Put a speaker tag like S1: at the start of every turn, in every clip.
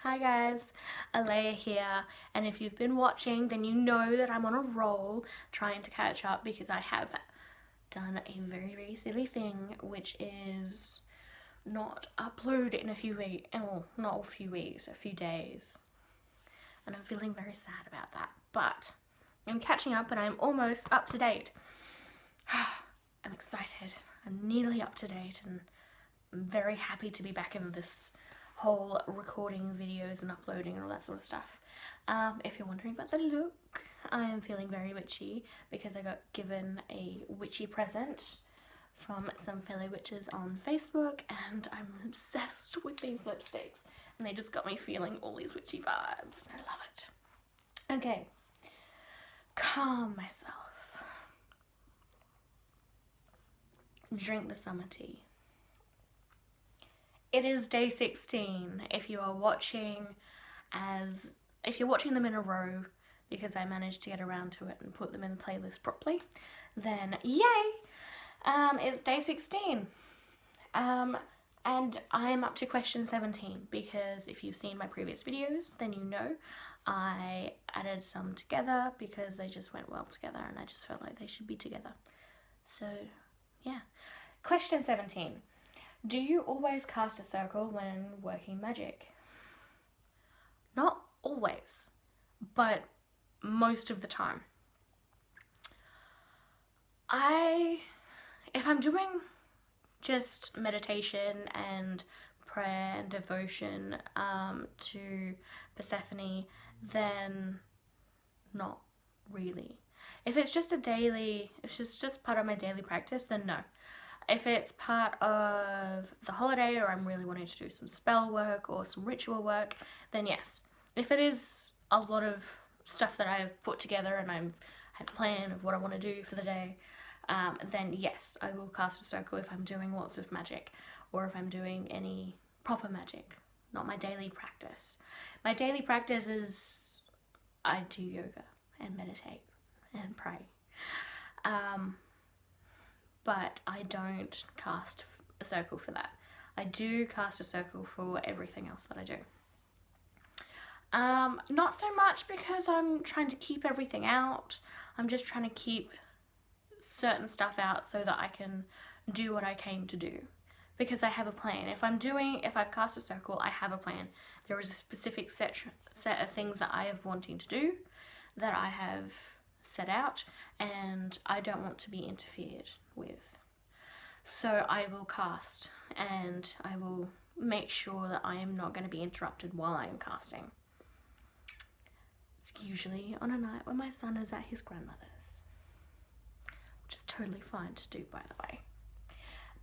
S1: Hi guys, Alea here, and if you've been watching then you know that I'm on a roll trying to catch up because I have done a very silly thing, which is not upload in a few weeks, well, not a few weeks, a few days, and I'm feeling very sad about that, but I'm catching up and I'm almost up to date. I'm excited, I'm nearly up to date, and I'm very happy to be back in this whole recording videos and uploading and all that sort of stuff. If you're wondering about the look, I am feeling very witchy because I got given a witchy present from some fellow witches on Facebook, and I'm obsessed with these lipsticks and they just got me feeling all these witchy vibes. I love it. Okay, calm myself. Drink the summer tea. It is day 16 if you are watching if you're watching them in a row, because I managed to get around to it and put them in the playlist properly, then yay! It's day 16. And I'm up to question 17 because if you've seen my previous videos, then you know I added some together because they just went well together and I just felt like they should be together. So, yeah. Question 17. Do you always cast a circle when working magic? Not always, but most of the time. If I'm doing just meditation and prayer and devotion to Persephone, then not really. If it's just part of my daily practice, then no. If it's part of the holiday or I'm really wanting to do some spell work or some ritual work, then yes. If it is a lot of stuff that I've put together and I've had a plan of what I want to do for the day, then yes, I will cast a circle if I'm doing lots of magic or if I'm doing any proper magic, not my daily practice. My daily practice is I do yoga and meditate and pray. But I don't cast a circle for that. I do cast a circle for everything else that I do. Not so much because I'm trying to keep everything out. I'm just trying to keep certain stuff out so that I can do what I came to do. Because I have a plan. If I've cast a circle, I have a plan. There is a specific set of things that I have wanting to do, that I have set out, and I don't want to be interfered with. So I will cast and I will make sure that I am not going to be interrupted while I am casting. It's usually on a night when my son is at his grandmother's, which is totally fine to do, by the way.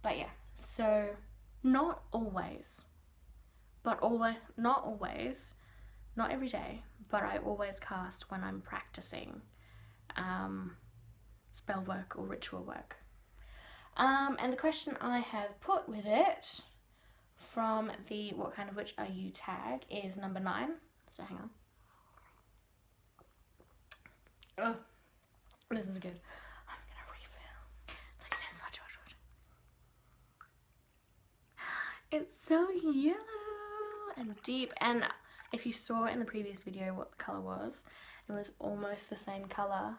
S1: But yeah, so not always, not every day, but I always cast when I'm practicing spell work or ritual work. And the question I have put with it from the What Kind of Witch Are You tag is number 9. So hang on. Oh, this is good. I'm gonna refill. Look at this, watch. It's so yellow and deep, and if you saw in the previous video what the colour was, it was almost the same colour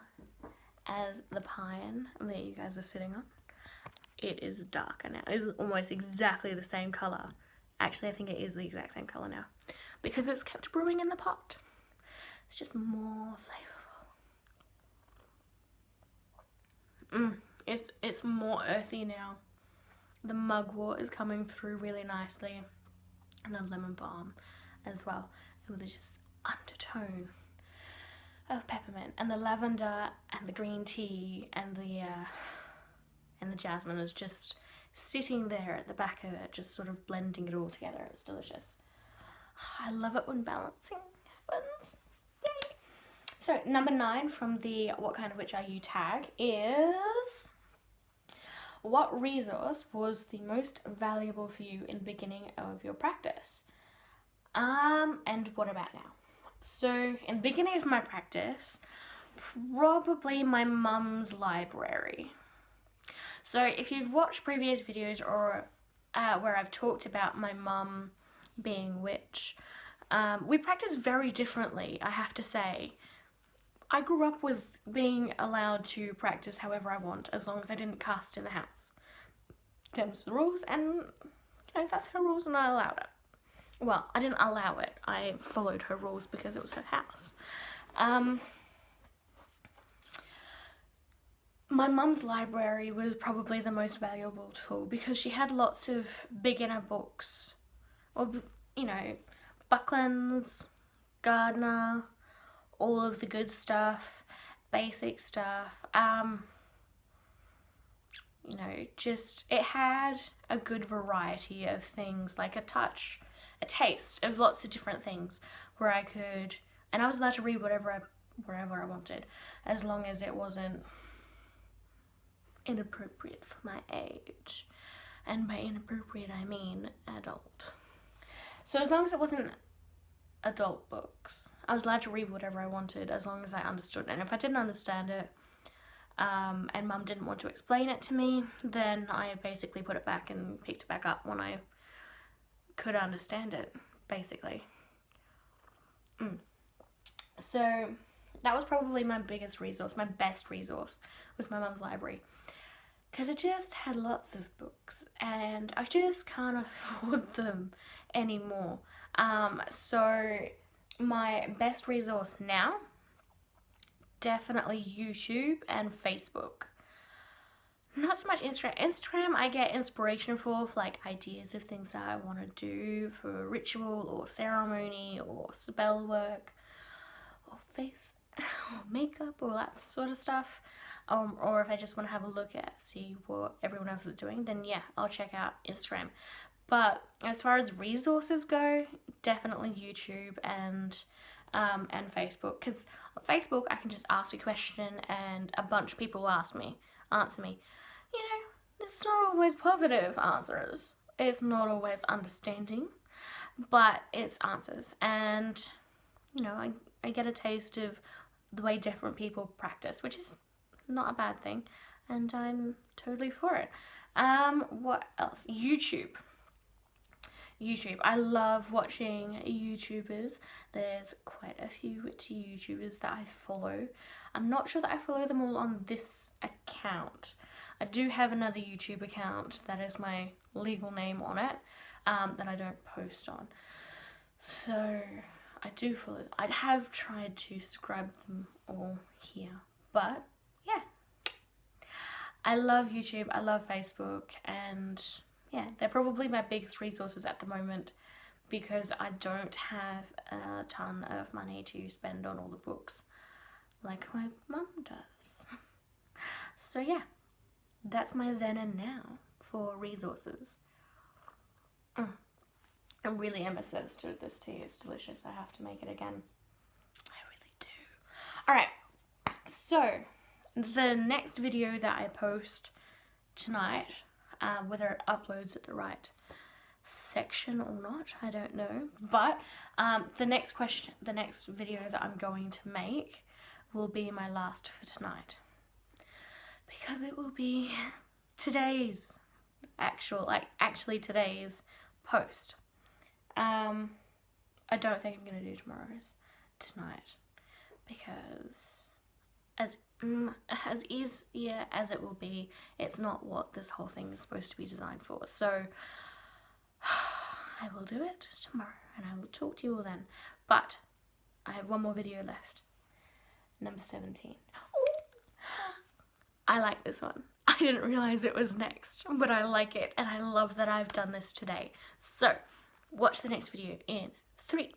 S1: as the pine that you guys are sitting on. It is darker now. It's almost exactly the same colour. Actually, I think it is the exact same colour now because it's kept brewing in the pot. It's just more flavourful. It's more earthy now. The mugwort is coming through really nicely, and the lemon balm as well, with just undertone of peppermint, and the lavender and the green tea and the jasmine is just sitting there at the back of it, just sort of blending it all together. It's delicious. I love it when balancing happens. Yay! So number 9 from the What Kind of Witch Are You tag is, what resource was the most valuable for you in the beginning of your practice? And what about now? So in the beginning of my practice, probably my mum's library. So if you've watched previous videos or where I've talked about my mum being witch, We practice very differently, I have to say. I grew up with being allowed to practice however I want, as long as I didn't cast in the house. Them's the rules, and you know, that's her rules, and I allowed it. Well, I didn't allow it. I followed her rules because it was her house. My mum's library was probably the most valuable tool because she had lots of beginner books, or, you know, Buckland's, Gardner, all of the good stuff, basic stuff. You know, just, it had a good variety of things, like a taste of lots of different things where I could, and I was allowed to read wherever I wanted, as long as it wasn't inappropriate for my age. And by inappropriate, I mean adult. So as long as it wasn't adult books, I was allowed to read whatever I wanted as long as I understood it. And if I didn't understand it, and Mum didn't want to explain it to me, then I basically put it back and picked it back up when I could understand it, basically. So that was probably my biggest resource, my best resource, was my mum's library. Because it just had lots of books and I just can't afford them anymore. So my best resource now, definitely YouTube and Facebook. Not so much Instagram. Instagram I get inspiration for like ideas of things that I want to do for ritual or ceremony or spell work or face or makeup or that sort of stuff. Or if I just want to have a look at, see what everyone else is doing, then yeah, I'll check out Instagram. But as far as resources go, definitely YouTube and Facebook. Because on Facebook, I can just ask a question and a bunch of people answer me. You know, it's not always positive answers. It's not always understanding, but it's answers. And, you know, I get a taste of the way different people practice, which is not a bad thing, and I'm totally for it. What else? YouTube. I love watching YouTubers. There's quite a few YouTubers that I follow. I'm not sure that I follow them all on this account. I do have another YouTube account that is my legal name on it, that I don't post on. So I do follow them. I have tried to subscribe them all here, but yeah, I love YouTube, I love Facebook, and yeah, they're probably my biggest resources at the moment because I don't have a ton of money to spend on all the books like my mum does. So yeah, that's my then and now for resources. I really am obsessed with this tea, it's delicious, I have to make it again. I really do. Alright, so the next video that I post tonight, whether it uploads at the right section or not, I don't know, but the next video that I'm going to make will be my last for tonight, because it will be today's today's post. I don't think I'm going to do tomorrow's tonight, because as easier as it will be, it's not what this whole thing is supposed to be designed for. So I will do it tomorrow and I will talk to you all then. But I have one more video left. Number 17. Ooh. I like this one. I didn't realize it was next, but I like it and I love that I've done this today. So watch the next video in 3,